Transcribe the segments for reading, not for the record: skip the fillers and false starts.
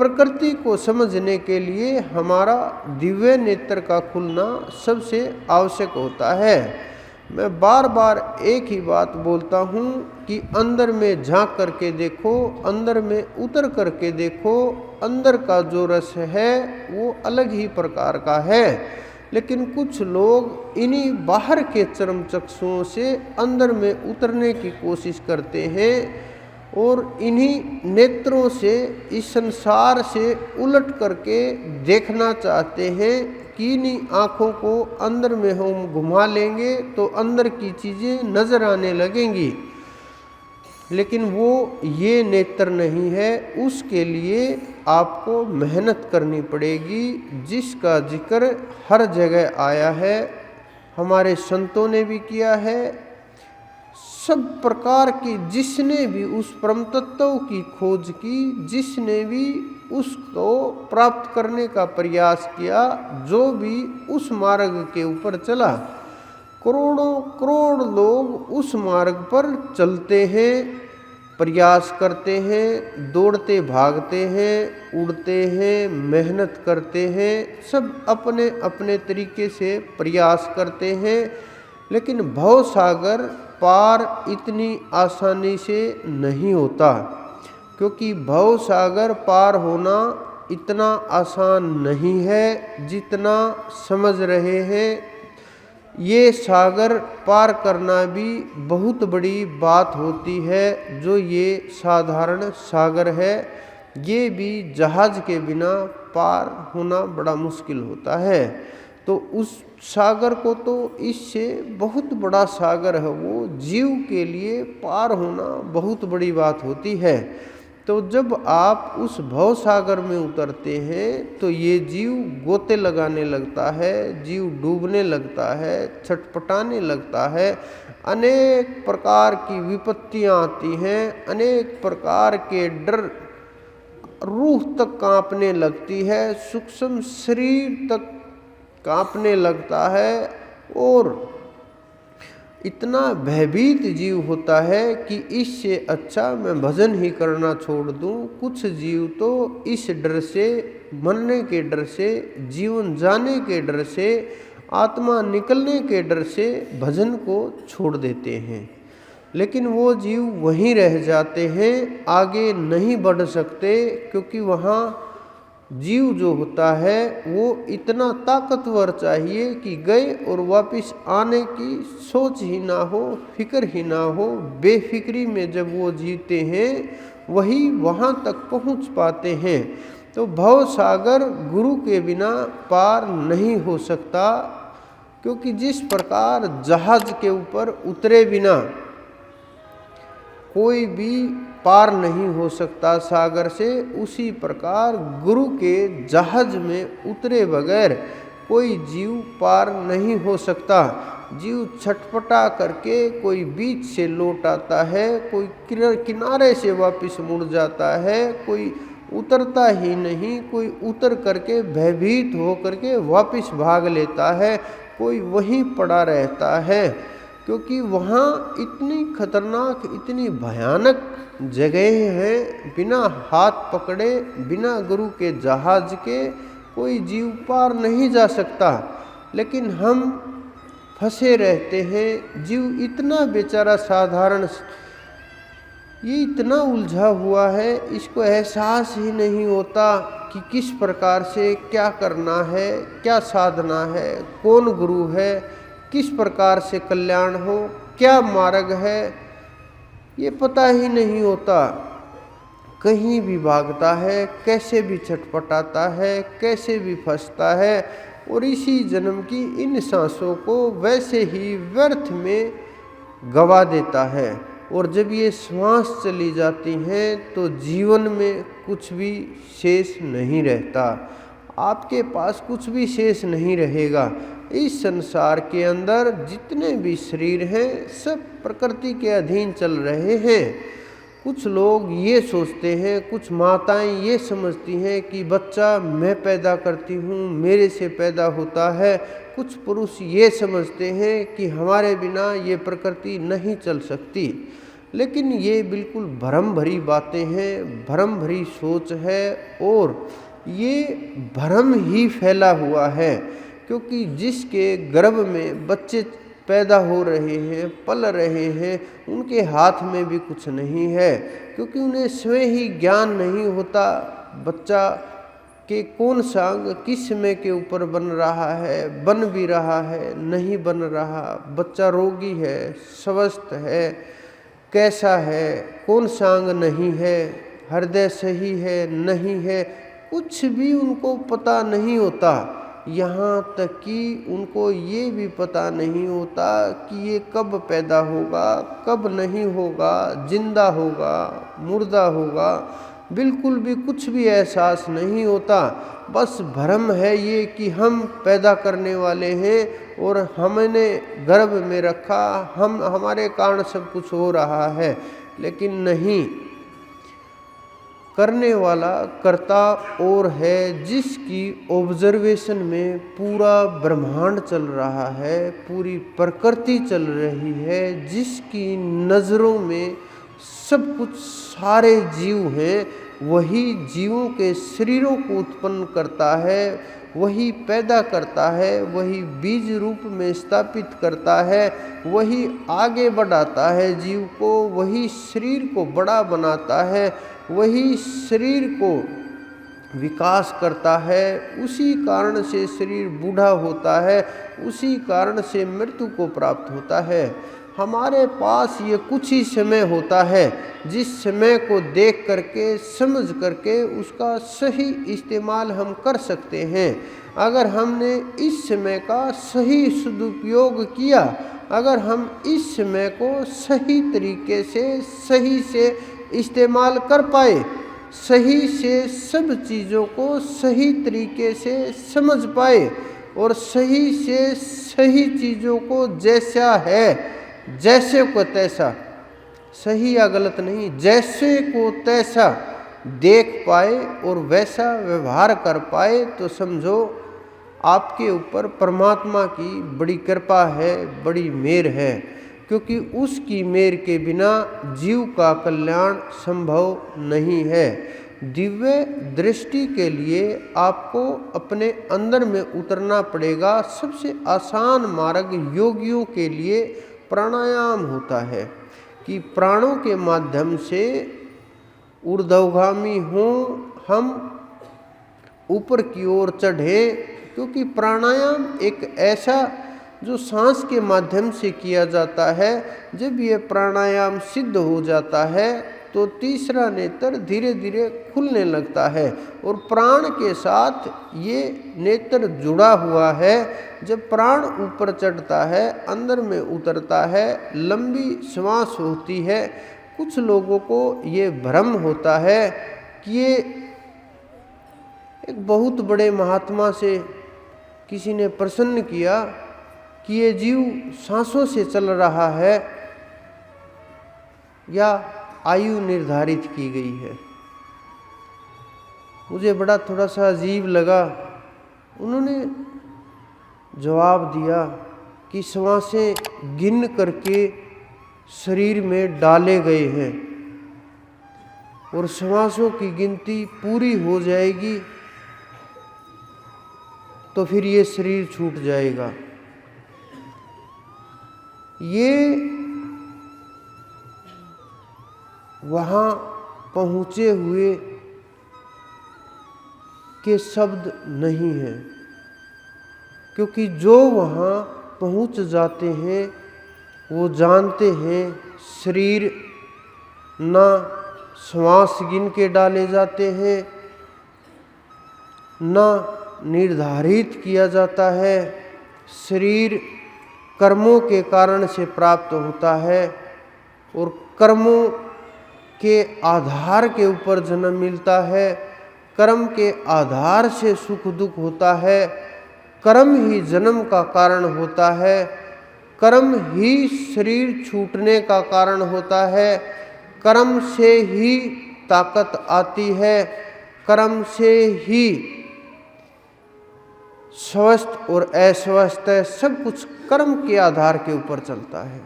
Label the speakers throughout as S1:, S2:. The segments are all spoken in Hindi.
S1: प्रकृति को समझने के लिए हमारा दिव्य नेत्र का खुलना सबसे आवश्यक होता है। मैं बार बार एक ही बात बोलता हूँ कि अंदर में झांक करके देखो, अंदर में उतर करके देखो। अंदर का जो रस है वो अलग ही प्रकार का है, लेकिन कुछ लोग इन्हीं बाहर के चर्म चक्षुओं से अंदर में उतरने की कोशिश करते हैं और इन्हीं नेत्रों से इस संसार से उलट करके देखना चाहते हैं कि इन्हीं आँखों को अंदर में हम घुमा लेंगे तो अंदर की चीज़ें नज़र आने लगेंगी। लेकिन वो ये नेत्र नहीं है, उसके लिए आपको मेहनत करनी पड़ेगी, जिसका जिक्र हर जगह आया है, हमारे संतों ने भी किया है। सब प्रकार की जिसने भी उस परम तत्व की खोज की, जिसने भी उसको प्राप्त करने का प्रयास किया, जो भी उस मार्ग के ऊपर चला, करोड़ों करोड़ लोग उस मार्ग पर चलते हैं, प्रयास करते हैं, दौड़ते भागते हैं, उड़ते हैं, मेहनत करते हैं, सब अपने अपने तरीके से प्रयास करते हैं। लेकिन भव सागर पार इतनी आसानी से नहीं होता, क्योंकि भव सागर पार होना इतना आसान नहीं है जितना समझ रहे हैं। ये सागर पार करना भी बहुत बड़ी बात होती है। जो ये साधारण सागर है, ये भी जहाज के बिना पार होना बड़ा मुश्किल होता है। तो उस सागर को तो इससे बहुत बड़ा सागर है, वो जीव के लिए पार होना बहुत बड़ी बात होती है। तो जब आप उस भव सागर में उतरते हैं तो ये जीव गोते लगाने लगता है, जीव डूबने लगता है, छटपटाने लगता है, अनेक प्रकार की विपत्तियां आती हैं, अनेक प्रकार के डर, रूह तक कांपने लगती है, सूक्ष्म शरीर तक कांपने लगता है और इतना भयभीत जीव होता है कि इससे अच्छा मैं भजन ही करना छोड़ दूं। कुछ जीव तो इस डर से, मरने के डर से, जीवन जाने के डर से, आत्मा निकलने के डर से भजन को छोड़ देते हैं। लेकिन वो जीव वहीं रह जाते हैं, आगे नहीं बढ़ सकते, क्योंकि वहाँ जीव जो होता है वो इतना ताकतवर चाहिए कि गए और वापस आने की सोच ही ना हो, फिक्र ही ना हो। बेफिक्री में जब वो जीते हैं वही वहाँ तक पहुँच पाते हैं। तो भव सागर गुरु के बिना पार नहीं हो सकता, क्योंकि जिस प्रकार जहाज के ऊपर उतरे बिना कोई भी पार नहीं हो सकता सागर से, उसी प्रकार गुरु के जहाज में उतरे बगैर कोई जीव पार नहीं हो सकता। जीव छटपटा करके कोई बीच से लौट आता है, कोई किनारे से वापस मुड़ जाता है, कोई उतरता ही नहीं, कोई उतर करके भयभीत हो करके वापस भाग लेता है, कोई वहीं पड़ा रहता है। क्योंकि वहाँ इतनी खतरनाक, इतनी भयानक जगह है, बिना हाथ पकड़े, बिना गुरु के जहाज के कोई जीव पार नहीं जा सकता। लेकिन हम फंसे रहते हैं। जीव इतना बेचारा साधारण, ये इतना उलझा हुआ है, इसको एहसास ही नहीं होता कि किस प्रकार से क्या करना है, क्या साधना है, कौन गुरु है, किस प्रकार से कल्याण हो, क्या मार्ग है, ये पता ही नहीं होता। कहीं भी भागता है, कैसे भी छटपटाता है, कैसे भी फंसता है और इसी जन्म की इन सांसों को वैसे ही व्यर्थ में गवा देता है। और जब ये श्वास चली जाती हैं तो जीवन में कुछ भी शेष नहीं रहता, आपके पास कुछ भी शेष नहीं रहेगा। इस संसार के अंदर जितने भी शरीर हैं सब प्रकृति के अधीन चल रहे हैं। कुछ लोग ये सोचते हैं, कुछ माताएं ये समझती हैं कि बच्चा मैं पैदा करती हूँ, मेरे से पैदा होता है। कुछ पुरुष ये समझते हैं कि हमारे बिना ये प्रकृति नहीं चल सकती। लेकिन ये बिल्कुल भ्रम भरी बातें हैं, भ्रम भरी सोच है और ये भ्रम ही फैला हुआ है। क्योंकि जिसके गर्भ में बच्चे पैदा हो रहे हैं, पल रहे हैं, उनके हाथ में भी कुछ नहीं है, क्योंकि उन्हें स्वयं ही ज्ञान नहीं होता बच्चा कि कौन सा अंग किस समय के ऊपर बन रहा है, बन भी रहा है, नहीं बन रहा, बच्चा रोगी है, स्वस्थ है, कैसा है, कौन सा अंग नहीं है, हृदय सही है, नहीं है, कुछ भी उनको पता नहीं होता। यहाँ तक कि उनको ये भी पता नहीं होता कि ये कब पैदा होगा, कब नहीं होगा, जिंदा होगा, मुर्दा होगा, बिल्कुल भी कुछ भी एहसास नहीं होता। बस भ्रम है ये कि हम पैदा करने वाले हैं और हमने गर्भ में रखा, हमारे कारण सब कुछ हो रहा है, लेकिन नहीं, करने वाला कर्ता और है, जिसकी ऑब्जर्वेशन में पूरा ब्रह्मांड चल रहा है, पूरी प्रकृति चल रही है, जिसकी नज़रों में सब कुछ सारे जीव हैं, वही जीवों के शरीरों को उत्पन्न करता है, वही पैदा करता है, वही बीज रूप में स्थापित करता है, वही आगे बढ़ाता है जीव को, वही शरीर को बड़ा बनाता है, वही शरीर को विकास करता है। उसी कारण से शरीर बूढ़ा होता है, उसी कारण से मृत्यु को प्राप्त होता है। हमारे पास ये कुछ ही समय होता है, जिस समय को देख करके, समझ करके उसका सही इस्तेमाल हम कर सकते हैं। अगर हमने इस समय का सही सदुपयोग किया, अगर हम इस समय को सही तरीके से, सही से इस्तेमाल कर पाए, सही से सब चीज़ों को सही तरीके से समझ पाए और सही से सही चीज़ों को जैसा है, जैसे को तैसा, सही या गलत नहीं, जैसे को तैसा देख पाए और वैसा व्यवहार कर पाए, तो समझो आपके ऊपर परमात्मा की बड़ी कृपा है, बड़ी मेहर है। क्योंकि उसकी मेहर के बिना जीव का कल्याण संभव नहीं है। दिव्य दृष्टि के लिए आपको अपने अंदर में उतरना पड़ेगा। सबसे आसान मार्ग योगियों के लिए प्राणायाम होता है कि प्राणों के माध्यम से ऊर्ध्वगामी हों, हम ऊपर की ओर चढ़ें। क्योंकि प्राणायाम एक ऐसा जो सांस के माध्यम से किया जाता है, जब ये प्राणायाम सिद्ध हो जाता है तो तीसरा नेत्र धीरे धीरे खुलने लगता है और प्राण के साथ ये नेत्र जुड़ा हुआ है। जब प्राण ऊपर चढ़ता है, अंदर में उतरता है, लंबी श्वास होती है। कुछ लोगों को ये भ्रम होता है कि ये एक बहुत बड़े महात्मा से किसी ने प्रश्न किया कि ये जीव सांसों से चल रहा है या आयु निर्धारित की गई है। मुझे बड़ा थोड़ा सा अजीब लगा। उन्होंने जवाब दिया कि श्वासें गिन करके शरीर में डाले गए हैं और श्वासों की गिनती पूरी हो जाएगी तो फिर ये शरीर छूट जाएगा। ये वहाँ पहुँचे हुए के शब्द नहीं हैं, क्योंकि जो वहाँ पहुँच जाते हैं वो जानते हैं शरीर ना श्वास गिन के डाले जाते हैं, ना निर्धारित किया जाता है। शरीर कर्मों के कारण से प्राप्त होता है और कर्मों के आधार के ऊपर जन्म मिलता है। कर्म के आधार से सुख दुख होता है। कर्म ही जन्म का कारण होता है। कर्म ही शरीर छूटने का कारण होता है। कर्म से ही ताकत आती है। कर्म से ही स्वस्थ और अस्वस्थ है, सब कुछ कर्म के आधार के ऊपर चलता है।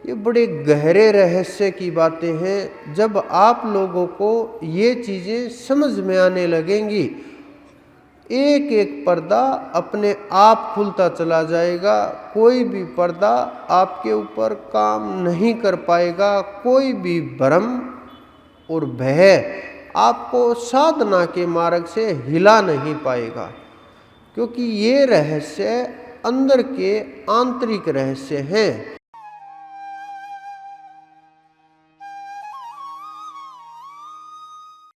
S1: ये बड़े गहरे रहस्य की बातें हैं। जब आप लोगों को ये चीज़ें समझ में आने लगेंगी, एक एक पर्दा अपने आप खुलता चला जाएगा। कोई भी पर्दा आपके ऊपर काम नहीं कर पाएगा। कोई भी भ्रम और भय आपको साधना के मार्ग से हिला नहीं पाएगा, क्योंकि ये रहस्य अंदर के आंतरिक रहस्य हैं।